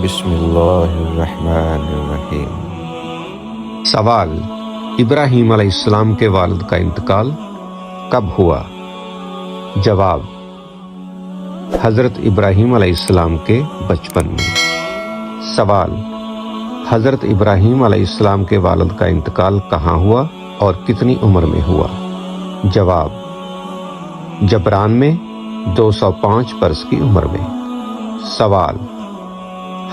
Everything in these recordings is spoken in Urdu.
بسم اللہ الرحمن الرحیم۔ سوال: ابراہیم علیہ السلام کے والد کا انتقال کب ہوا؟ جواب: حضرت ابراہیم علیہ السلام کے بچپن میں۔ سوال: حضرت ابراہیم علیہ السلام کے والد کا انتقال کہاں ہوا اور کتنی عمر میں ہوا؟ جواب: جبران میں 205 برس کی عمر میں۔ سوال: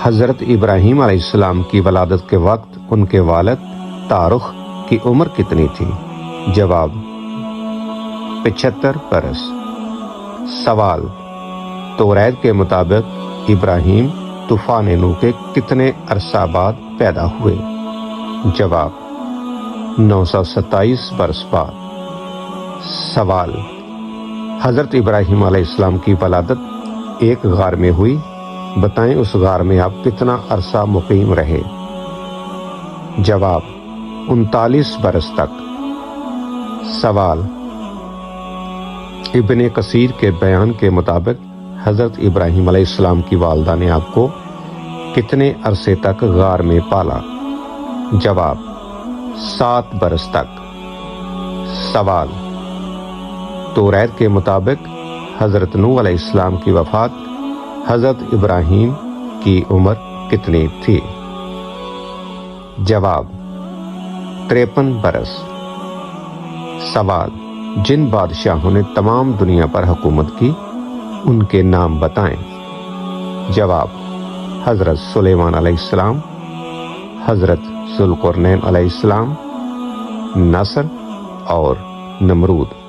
حضرت ابراہیم علیہ السلام کی ولادت کے وقت ان کے والد تارخ کی عمر کتنی تھی؟ جواب: 75 برس۔ سوال: توریت کے مطابق ابراہیم طوفان نوح کے کتنے عرصہ بعد پیدا ہوئے؟ جواب: 927 برس بعد۔ سوال: حضرت ابراہیم علیہ السلام کی ولادت ایک غار میں ہوئی، بتائیں اس غار میں آپ کتنا عرصہ مقیم رہے؟ جواب: 39 برس تک۔ سوال: ابن کثیر کے بیان کے مطابق حضرت ابراہیم علیہ السلام کی والدہ نے آپ کو کتنے عرصے تک غار میں پالا؟ جواب: 7 برس تک۔ سوال: توریت کے مطابق حضرت نوح علیہ السلام کی وفات حضرت ابراہیم کی عمر کتنی تھی؟ جواب: 53 برس۔ سوال: جن بادشاہوں نے تمام دنیا پر حکومت کی ان کے نام بتائیں؟ جواب: حضرت سلیمان علیہ السلام، حضرت ذوالقرنین علیہ السلام، نصر اور نمرود۔